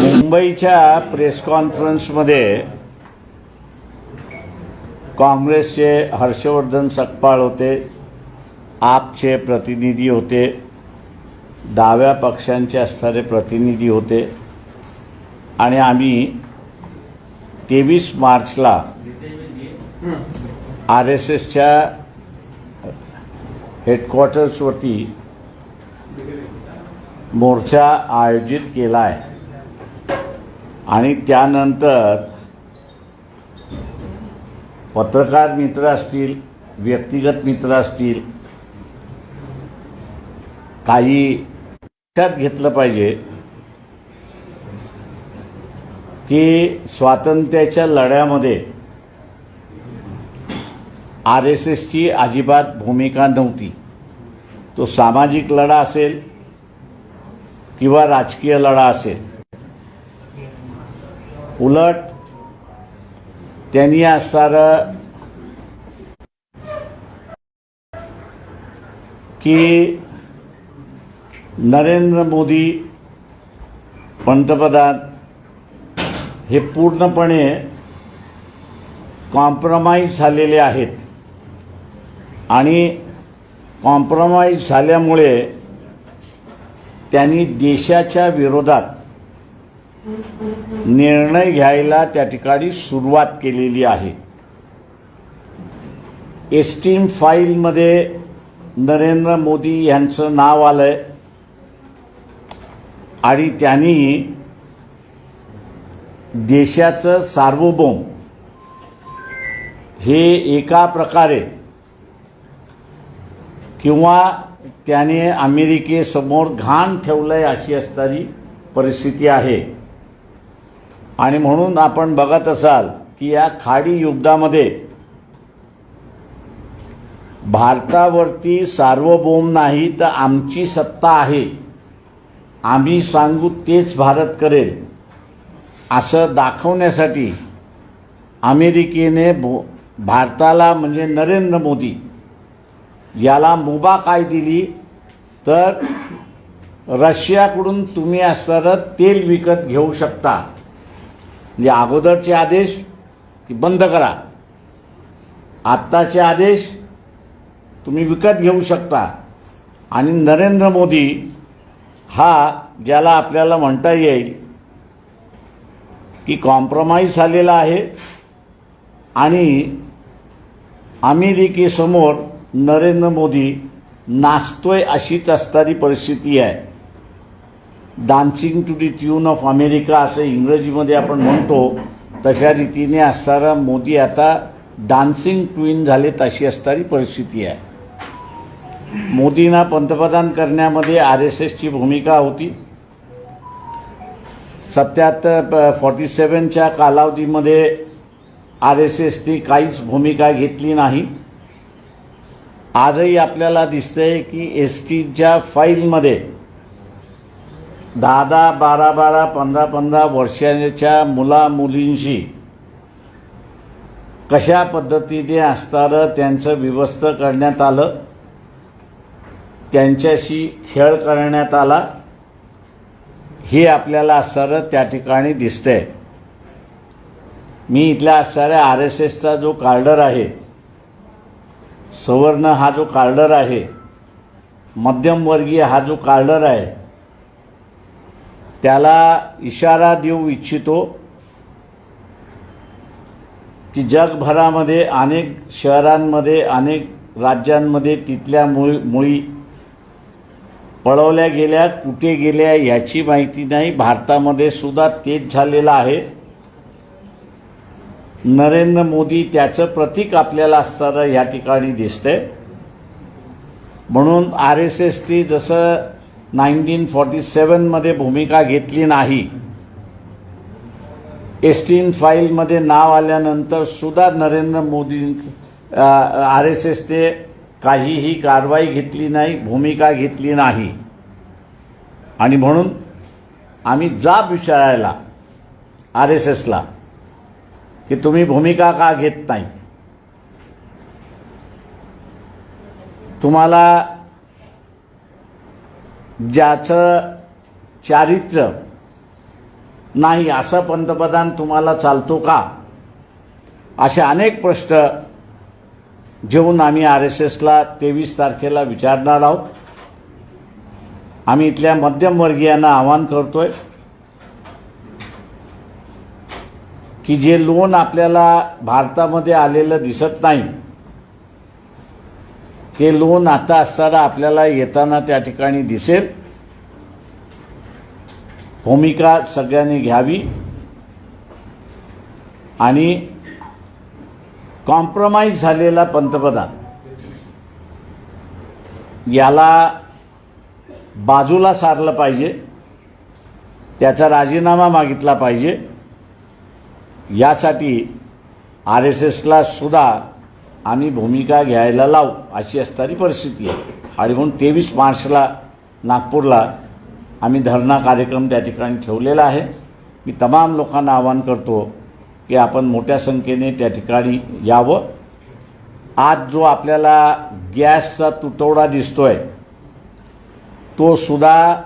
मुंबईच्या प्रेस कॉन्फरन्समध्ये काँग्रेसचे हर्षवर्धन सकपाळ होते, आपचे प्रतिनिधी होते, डाव्या पक्षांचे असणारे प्रतिनिधी होते आणि आम्ही 23 मार्चला RSSच्या हेडक्वार्टर्सवरती मोर्चा आयोजित केला आहे आणि त्यानंतर पत्रकार मित्र असतील, व्यक्तिगत मित्र असतील, काही लक्षात घेतलं पाहिजे की स्वातंत्र्याच्या लढ्यामध्ये RSSची अजिबात भूमिका नव्हती. तो सामाजिक लढा असेल किंवा राजकीय लढा असेल. उलट त्यांनी असणारं की नरेंद्र मोदी पंतप्रधान हे पूर्णपणे कॉम्प्रोमाइज झालेले आहेत आणि कॉम्प्रोमाइज झाल्यामुळे त्यांनी देशाच्या विरोधात निर्णय घ्यायला त्या ठिकाणी सुरुवात केलेली आहे. एस्टीम फाईलमध्ये नरेंद्र मोदी यांचं नाव आलंय आणि त्यांनी देशाचं सार्वभौम हे एका प्रकारे किंवा त्याने अमेरिकेसमोर घाण ठेवलंय अशी असणारी परिस्थिती आहे. आणि म्हणून आपण बघत असाल की या खाडी युद्धामध्ये भारतावरती सार्वभौम नाही तर आमची सत्ता आहे, आम्ही सांगू तेच भारत करेल असं दाखवण्यासाठी अमेरिकेने भारताला म्हणजे नरेंद्र मोदी याला मुभा काय दिली तर रशियाकडून तुम्ही असणारं तेल विकत घेऊ शकता. म्हणजे अगोदरचे आदेश की बंद करा, आत्ताचे आदेश तुम्ही विकत घेऊ शकता. आणि नरेंद्र मोदी हा ज्याला आपल्याला म्हणता येईल की कॉम्प्रोमाइज झालेला आहे आणि अमेरिकेसमोर नरेंद्र मोदी नाचतोय अशीच असणारी परिस्थिती आहे. Dancing to the tune of America असं इंग्रजीमध्ये आपण म्हणतो, तशा रीतीने असणारा मोदी आता डान्सिंग ट्विन झाले तशी असणारी परिस्थिती आहे. मोदींना पंतप्रधान करण्यामध्ये RSSची भूमिका होती. 47च्या कालावधीमध्ये RSSने काहीच भूमिका घेतली नाही. आजही आपल्याला दिसतंय की एसटीच्या फाईलमध्ये 10-10, 12-12, 15-15 वर्षांच्या मुलामुलींशी कशा पद्धतीने असणारं त्यांचं विभक्त करण्यात आलं, त्यांच्याशी खेळ करण्यात आला, हे आपल्याला असणारं त्या ठिकाणी दिसतंय. मी इथल्या असणाऱ्या RSSचा जो कार्डर आहे, सवर्ण हा जो कार्डर आहे, मध्यमवर्गीय हा जो कार्डर आहे, त्याला इशारा देऊ इच्छितो की जगभरामध्ये अनेक शहरांमध्ये, अनेक राज्यांमध्ये तिथल्या मुळी पळवल्या गेल्या, कुठे गेल्या याची माहिती नाही. भारतामध्ये सुद्धा तेच झालेलं आहे. नरेंद्र मोदी त्याचं प्रतीक आपल्याला असणारं या ठिकाणी दिसतंय. म्हणून RSSने जसं 1947मध्ये भूमिका घेतली नाही, एस्टीन फाईलमध्ये नाव आल्यानंतर सुद्धा नरेंद्र मोदी RSSने काहीही कारवाई घेतली नाही, भूमिका घेतली नाही. आणि म्हणून आम्ही जाब विचारायला RSSला की तुम्ही भूमिका का घेत नाही. तुम्हाला ज्याचं चारित्र्य नाही असं पंतप्रधान तुम्हाला चालतो का, असे अनेक प्रश्न घेऊन आम्ही RSSला 23 तारखेला विचारणार आहोत. आम्ही इथल्या मध्यमवर्गीयांना आवाहन करतोय की जे लोन आपल्याला भारतामध्ये आलेलं दिसत नाही, ते लोन आता असताना आपल्याला येताना त्या ठिकाणी दिसेल. भूमिका सगळ्यांनी घ्यावी आणि कॉम्प्रोमाइज झालेला पंतप्रधान याला बाजूला सारलं पाहिजे, त्याचा राजीनामा मागितला पाहिजे. यासाठी RSSला सुद्धा आम्ही भूमिका घ्यायला लावू अशी असणारी परिस्थिती आहे. आणि म्हणून 23 मार्चला नागपूरला आम्ही धरणा कार्यक्रम त्या ठिकाणी ठेवलेला आहे. मी तमाम लोकांना आवाहन करतो की आपण मोठ्या संख्येने त्या ठिकाणी यावं. आज जो आपल्याला गॅसचा तुटवडा दिसतोय तो सुद्धा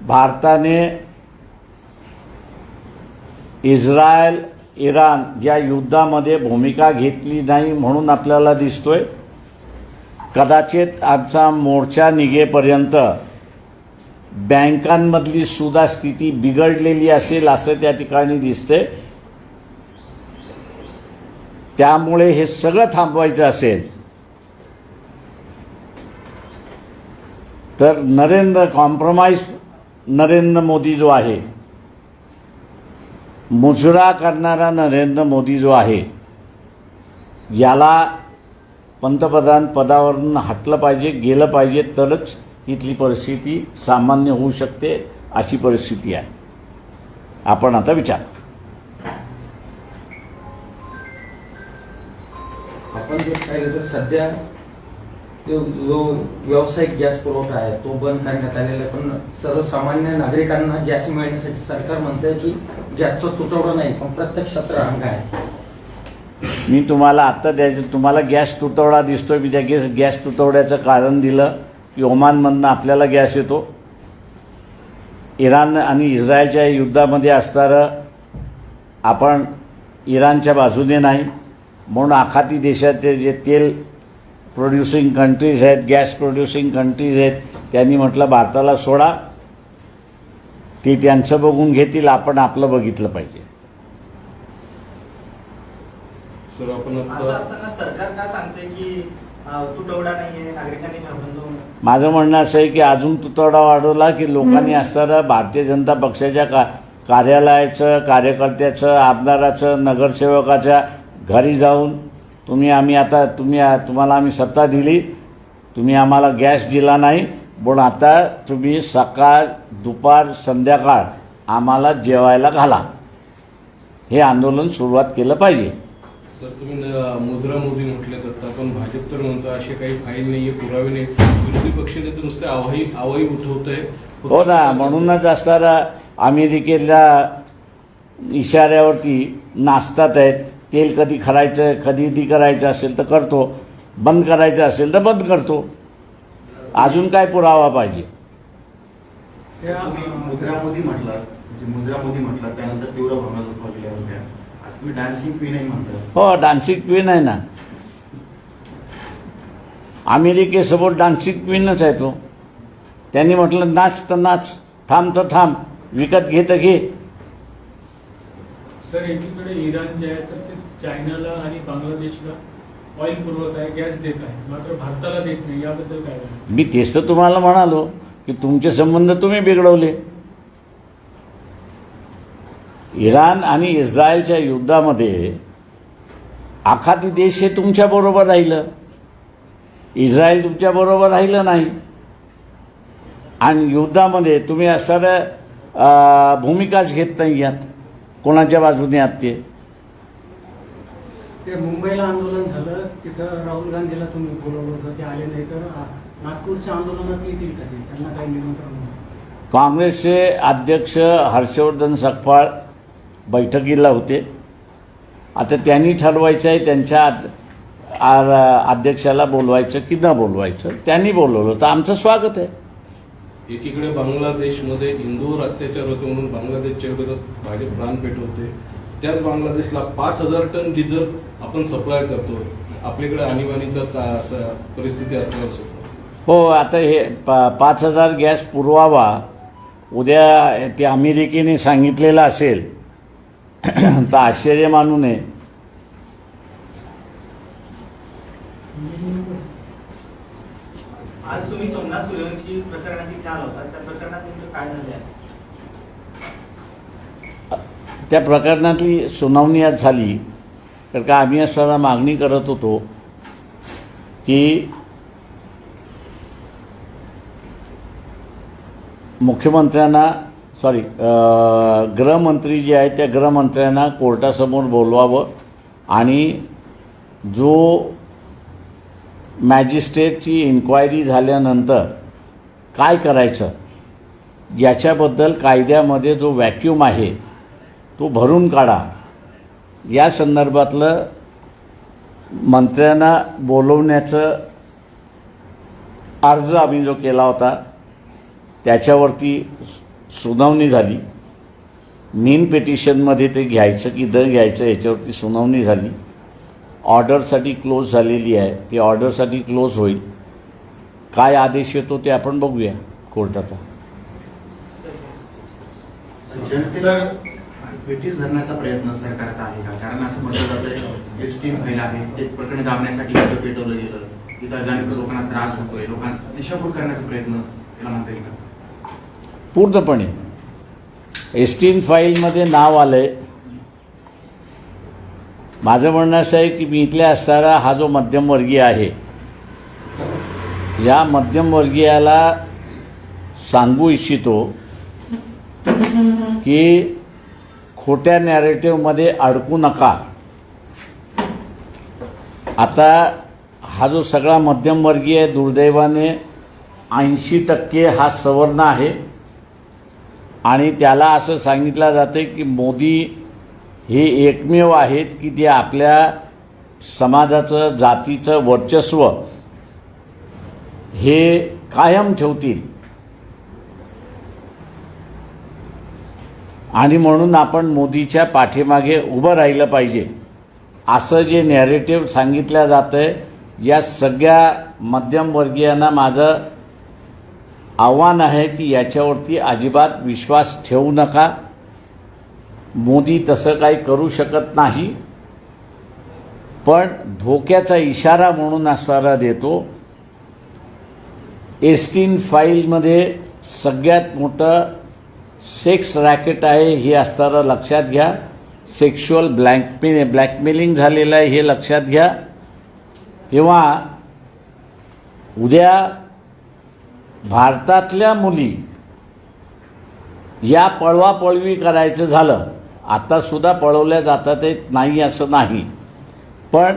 भारताने इस्रायल इराण या युद्धामध्ये भूमिका घेतली नाही म्हणून आपल्याला दिसतोय. कदाचित आमचा मोर्चा निघेपर्यंत बँकांमधली सुद्धा स्थिती बिघडलेली असेल असं त्या ठिकाणी दिसते. त्यामुळे हे सगळं थांबवायचं असेल तर नरेंद्र मोदी जो आहे, मुजरा करणारा नरेंद्र मोदी जो आहे, याला पंतप्रधान पदावरून हटलं पाहिजे, गेलं पाहिजे, तरच इथली परिस्थिती सामान्य होऊ शकते. अशी परिस्थिती आहे. आपण आता विचार. आपण जर पाहिलं तर सध्या जो व्यावसायिक गॅस पुरवठा आहे तो बंद करण्यात आलेला आहे, पण सर्वसामान्य नागरिकांना गॅस मिळण्यासाठी सरकार म्हणतंय की गॅसचा तुटवडा नाही, पण प्रत्यक्षात रांग आहे. मी तुम्हाला आत्ता तुम्हाला गॅस तुटवडा दिसतोय. मी त्या गॅस तुटवड्याचं कारण दिलं की ओमानमधनं आपल्याला गॅस येतो. इराण आणि इस्रायलच्या युद्धामध्ये असणारं आपण इराणच्या बाजूने नाही, म्हणून आखाती देशाचे जे तेल प्रोड्युसिंग कंट्रीज आहेत, गॅस प्रोड्युसिंग कंट्रीज आहेत, त्यांनी म्हटलं भारताला सोडा, ते त्यांचं बघून घेतील, आपण आपलं बघितलं पाहिजे. सरकार का सांगते की तुटवडा नाहीये, नागरिकांनी घाबरलो. माझं म्हणणं असं आहे की अजून तुटवडा वाढवला की लोकांनी असणारं भारतीय जनता पक्षाच्या कार्यालयाचं, कार्यकर्त्याचं, आमदाराचं, नगरसेवकाच्या घरी जाऊन तुम्हाला आम्ही सत्ता दिली, तुम्ही आम्हाला गॅस दिला नाही, पण आता तुम्ही सकाळ दुपार संध्याकाळ आम्हाला जेवायला घाला, हे आंदोलन सुरुवात केलं पाहिजे. सर, तुम्ही मुजरा मोदी म्हटले तर पण भाजप तर म्हणतो असे काही फाईल नाहीये, पुरावे नाही. विरोधी पक्षाने तर नुसते आवाही उठवत आहे. हो ना, म्हणूनच असणारा अमेरिकेला इशाऱ्यावरती नाचतात आहेत. तेल कधी खरेदी करायचं असेल तर करतो, बंद करायचं असेल तर बंद करतो. अजून काय पुरावा पाहिजे? मुजरा मोदी म्हटलं त्यानंतर तीव्र भावना उठवलेल्या होत्या. तुम्ही डान्सिंग क्वीन आहे म्हणता. हो, डान्सिंग क्वीन आहे ना. अमेरिकेसमोर डान्सिंग क्वीनच आहे तो. त्यांनी म्हटलं नाच तर नाच, थांब तर थांब, विकत घे तर घे. सर, एकीकडे इराण जे आहे तर ते चायनाला आणि बांगलादेशला ऑइल पुरवत आहे, गॅस देत आहे, मात्र भारताला देत नाही. याबद्दल काय? मी तेच तर तुम्हाला म्हणालो की तुमचे संबंध तुम्ही बिघडवले. इराण आणि इस्रायलच्या युद्धामध्ये आखाती देश हे तुमच्याबरोबर राहिलं, इस्रायल तुमच्याबरोबर राहिलं नाही. आणि युद्धामध्ये तुम्ही असणाऱ्या भूमिकाच घेत नाही आहात. कोणाच्या बाजूने आहात ते? मुंबईला आंदोलन झालं, तिथं राहुल गांधीला तुम्ही बोलवलं होतं, ते आले नाही, तर नागपूरच्या आंदोलनात येतील का? त्यांना काही निमंत्रण? काँग्रेसचे अध्यक्ष हर्षवर्धन सकपाळ बैठकीला होते. आता त्यांनी ठरवायचं आहे, त्यांच्या अध्यक्षाला बोलवायचं की न बोलवायचं. त्यांनी बोलवलं तर आमचं स्वागत आहे. एकीकडे बांगलादेशमध्ये हिंदूवर अत्याचार होते म्हणून बांगलादेशच्या विरोधात भाजप प्राण पेटवते. त्याच बांगलादेशला 5,000 टन डिझेल आपण सप्लाय करतो. आपल्याकडे आणीबाणीचा परिस्थिती असणार सुद्धा. हो, आता हे 5,000 गॅस पुरवावा उद्या ते अमेरिकेने सांगितलेलं असेल तर आश्चर्य मानू नये. आज तुम्ही सोमनाथ सूर्यवंशी प्रकरणाची ख्याल होता, त्या प्रकरणात नेमकं काय झाले आहे? त्या प्रकरणातली सुनावणी आज झाली. तर का आम्ही असताना मागणी करत होतो की मुख्यमंत्र्यांना गृहमंत्री जे आहेत त्या गृहमंत्र्यांना कोर्टासमोर बोलवावं आणि जो मॅजिस्ट्रेटची इन्क्वायरी झाल्यानंतर काय करायचं याच्याबद्दल कायद्यामध्ये जो व्हॅक्यूम आहे तो भरून काढा. या संदर्भातलं मंत्र्यांना बोलवण्याचं अर्ज आम्ही जो केला होता त्याच्यावरती सुनावणी झाली. मेन पिटिशनमध्ये ते घ्यायचं की न घ्यायचं याच्यावरती सुनावणी झाली. ऑर्डरसाठी क्लोज झालेली आहे. ती ऑर्डरसाठी क्लोज होईल. काय आदेश येतो ते आपण बघूया कोर्टाचा. जनतेला ब्रिटिश धरण्याचा प्रयत्न सरकारचा आहे का? कारण असं म्हटलं जातं एसटी महिला आहे ते प्रकरण दाबण्यासाठी पेटवलं गेलं. तिथं जाणीव लोकांना त्रास होतोय. लोकांना दिशाभूल करण्याचा प्रयत्न त्याला म्हणता येईल का? पूर्णपणे एस्टीन फाईलमध्ये नाव आलं आहे. माझं म्हणणं असं आहे की मी इथल्या असणारा हा जो मध्यमवर्गीय आहे या मध्यमवर्गीयाला सांगू इच्छितो की खोट्या नॅरेटिव्हमध्ये अडकू नका. आता हा जो सगळा मध्यमवर्गीय दुर्दैवाने 80% हा सवर्ण आहे आणि त्याला असं सांगितलं जाते की मोदी हे एकमेव आहेत की ते आपल्या समाजाचं जातीचं वर्चस्व हे कायम ठेवतील आणि म्हणून आपण मोदीच्या पाठीमागे उभं राहिलं पाहिजे असं जे नॅरेटिव्ह सांगितलं जातं आहे. या सगळ्या मध्यमवर्गीयांना माझं आव्हान आहे की याच्यावरती अजिबात विश्वास ठेवू नका. मोदी तसं काही करू शकत नाही. पण धोक्याचा इशारा म्हणून असणारा देतो. एस्टीन फाईलमध्ये सगळ्यात मोठं सेक्स रॅकेट आहे हे असणारं लक्षात घ्या. सेक्शुअल ब्लॅकमेलिंग झालेलं आहे हे लक्षात घ्या. तेव्हा उद्या भारतातल्या मुली या पळवापळवी करायचं झालं, आतासुद्धा पळवल्या जातात नाही असं नाही, पण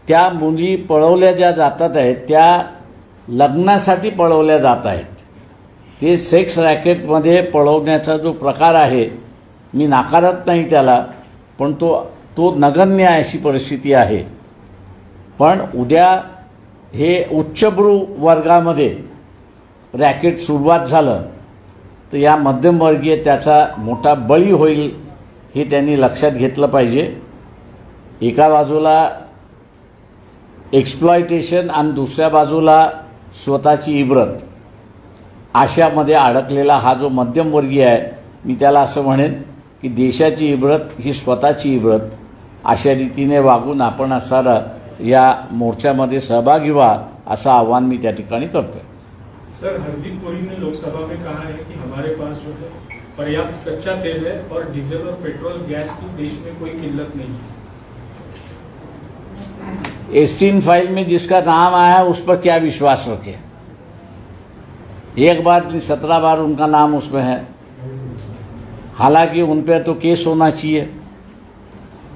त्या मुली पळवल्या ज्या जातात आहेत त्या लग्नासाठी पळवल्या जात आहेत. ते सेक्स रॅकेटमध्ये पळवण्याचा जो प्रकार आहे मी नाकारत नाही त्याला, पण तो नगण्य अशी परिस्थिती आहे. पण उद्या हे उच्चभ्रू वर्गामध्ये रॅकेट सुरुवात झालं तर या मध्यमवर्गीय त्याचा मोठा बळी होईल हे त्यांनी लक्षात घेतलं पाहिजे. एका बाजूला एक्सप्लॉयटेशन आणि दुसऱ्या बाजूला स्वतःची इब्रत अशामध्ये अडकलेला हा जो मध्यमवर्गीय आहे मी त्याला असं म्हणेन की देशाची इब्रत ही स्वतःची इब्रत अशा रीतीने वागून आपण असणारा या मोर्चामध्ये सहभागी व्हा असं आव्हान मी त्या ठिकाणी करतोय. सर, हरदीप पुरी ने लोकसभा में कहा है कि हमारे पास जो है पर्याप्त कच्चा तेल है और डीजल और पेट्रोल गैस की देश में कोई किल्लत नहीं है. एस्टीन फाइल में जिसका नाम आया उस पर क्या विश्वास रखें? एक बार 17 बार उनका नाम उसमें है. हालांकि उन पर तो केस होना चाहिए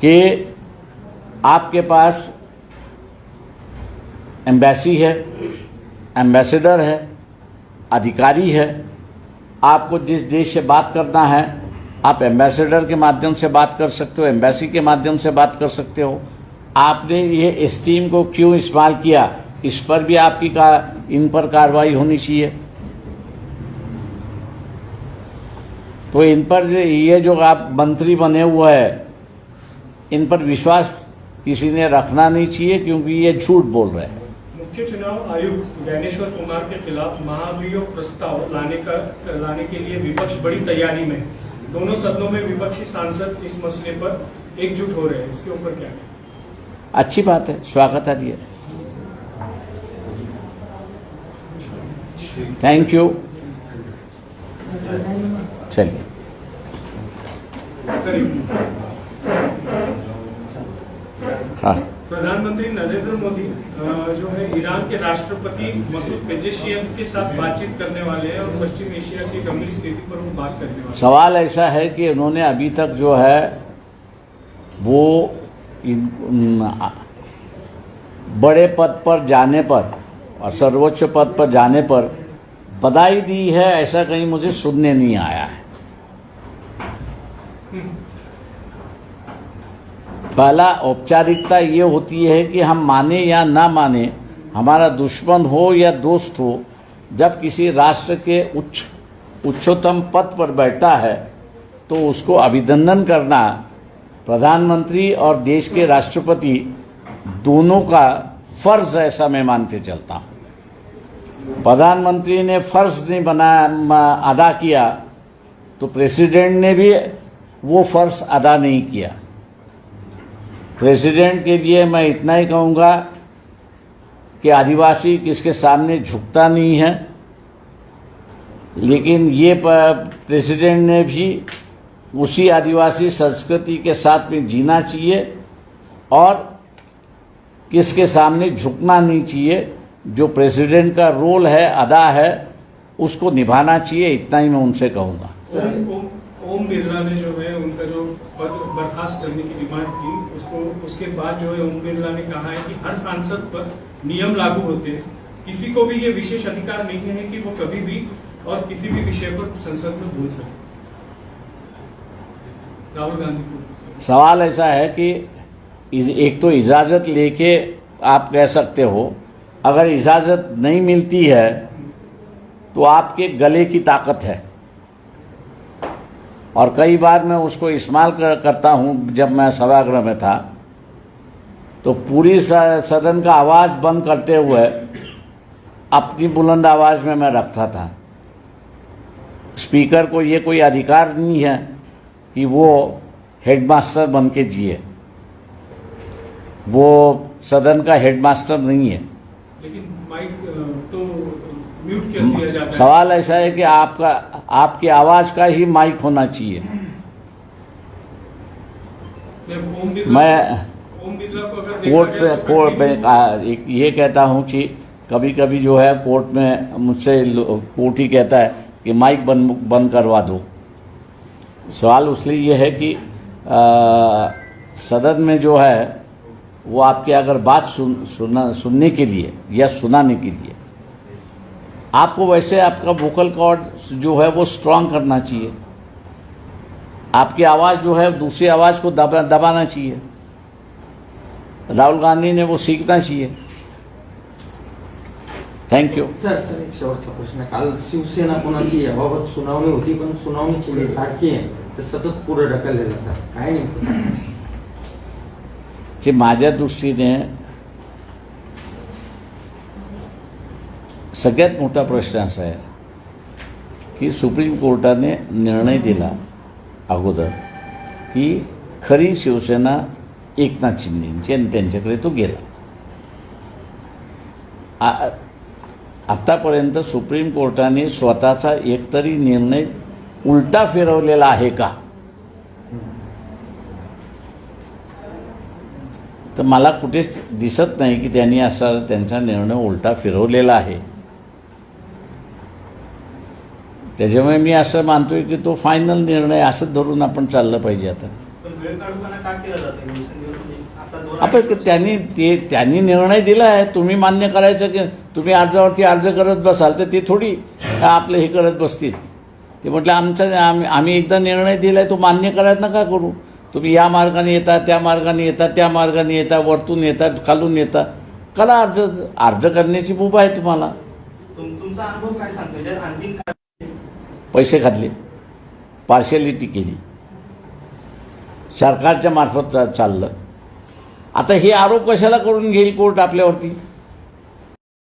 कि आपके पास एम्बेसी है, एम्बेसडर है, अधिकारी है. आपको जिस देश से बात करना है आप एम्बेसडर के माध्यम से बात कर सकते हो, एम्बेसी के माध्यम से बात कर सकते हो. आपने ये स्टीम को क्यों इस्तेमाल किया, इस पर भी आपकी इन पर कार्रवाई होनी चाहिए। तो इन पर ये जो आप मंत्री बने हुए हैं, इन पर विश्वास किसी ने रखना नहीं चाहिए, क्योंकि ये झूठ बोल रहे हैं। मुख्य चुनाव आयुक्त ज्ञानेश्वर कुमार के खिलाफ महाभियोग प्रस्ताव लाने के लिए विपक्ष बड़ी तैयारी में। दोनों सदनों में विपक्षी सांसद इस मसले पर एकजुट हो रहे हैं, इसके ऊपर क्या है? अच्छी बात है, स्वागत है ये। Thank you. चलिए हाँ। प्रधानमंत्री नरेंद्र मोदी जो है ईरान के राष्ट्रपति मसूद पेजेशियन के साथ बातचीत करने वाले हैं और पश्चिम एशिया की गंभीर स्थिति पर वो बात करने वाले हैं। सवाल ऐसा है कि उन्होंने अभी तक जो है वो बड़े पद पर जाने पर और सर्वोच्च पद पर जाने पर बधाई दी है, ऐसा कहीं मुझे सुनने नहीं आया है। पहला औपचारिकता ये होती है कि हम माने या ना माने, हमारा दुश्मन हो या दोस्त हो, जब किसी राष्ट्र के उच्चतम पद पर बैठता है तो उसको अभिनंदन करना प्रधानमंत्री और देश के राष्ट्रपति दोनों का फर्ज, ऐसा मैं मानते चलता हूँ। प्रधानमंत्री ने फर्ज नहीं अदा किया तो प्रेसिडेंट ने भी वो फर्ज अदा नहीं किया। प्रेसिडेंट के लिए मैं इतना ही कहूँगा कि आदिवासी किसके सामने झुकता नहीं है, लेकिन ये प्रेसिडेंट ने भी उसी आदिवासी संस्कृति के साथ में जीना चाहिए और किसके सामने झुकना नहीं चाहिए। जो प्रेसिडेंट का रोल है, अदा है, उसको निभाना चाहिए। इतना ही मैं उनसे कहूँगा। ओम बिरला ने जो है उनका जो पद बर्खास्त करने की डिमांड थी, उसके बाद जो है ओम बिरला ने कहा है कि हर सांसद पर नियम लागू होते हैं, किसी को भी ये विशेष अधिकार नहीं है कि वो कभी भी और किसी भी विषय पर संसद में बोल सके। राहुल गांधी को सवाल ऐसा है कि एक तो इजाज़त लेके आप कह सकते हो, अगर इजाज़त नहीं मिलती है तो आपके गले की ताकत है। और कई बार मैं उसको इस्तेमाल करता हूँ। जब मैं सभागृह में था तो पूरी सदन का आवाज़ बंद करते हुए अपनी बुलंद आवाज़ में मैं रखता था। स्पीकर को ये कोई अधिकार नहीं है कि वो हेडमास्टर बन के जिए, वो सदन का हेडमास्टर नहीं है। लेकिन माइक तो म्यूट कर दिया जाता है। सवाल ऐसा है कि आपकी आवाज़ का ही माइक होना चाहिए। मैं कोर्ट में ये कहता हूँ कि कभी कभी जो है कोर्ट में मुझसे कोर्ट ही कहता है कि माइक बंद करवा दो। सवाल उसलिए ये है कि सदन में जो है वो आपकी अगर बात सुनने के लिए या सुनाने के लिए, आपको वैसे आपका वोकल कॉर्ड जो है वो स्ट्रांग करना चाहिए। आपकी आवाज़ जो है दूसरी आवाज़ को दबाना चाहिए। राहुल गांधी ने वो सीखना चाहिए। Thank you. सर एक शेवटचा प्रश्न। काल शिवसेना कोणाची याबाबत सुनावणी होती, पण सुनावणीची जी तारखे आहे ते सतत पुढे ढकलले जातात, काय नेमकं? जे माझ्या दृष्टीने सगळ्यात मोठा प्रश्न असा आहे की सुप्रीम कोर्टाने निर्णय दिला अगोदर की खरी शिवसेना एकनाथ शिंदेची आणि त्यांच्याकडे तो गेला। आतापर्यंत सुप्रीम कोर्टाने स्वतःचा एकतरी निर्णय उलटा फिरवलेला आहे का? तर मला कुठेच दिसत नाही की त्यांनी असा त्यांचा निर्णय उलटा फिरवलेला आहे। त्याच्यामुळे मी असं मानतोय की तो फायनल निर्णय असं धरून आपण चाललं पाहिजे। आता आपण त्यांनी निर्णय दिला आहे, तुम्ही मान्य करायचं की तुम्ही अर्जावरती अर्ज करत बसाल तर ते थोडी आपलं हे करत बसतील। ते म्हटलं आम्ही एकदा निर्णय दिलाय तो मान्य करायला नका करू, तुम्ही या मार्गाने येता, त्या मार्गाने येता, त्या मार्गाने येता, वरतून येता, खालून येता, करा अर्ज करण्याची मुभा आहे तुम्हाला. तुमचा अनुभव काय सांगतो ज्यात अंतिम काय पैसे खाल्ले, पार्शलिटी केली, सरकारच्या मार्फत चाललं. आता हे आरोप कशाला करून घेईल कोर्ट आपल्यावरती?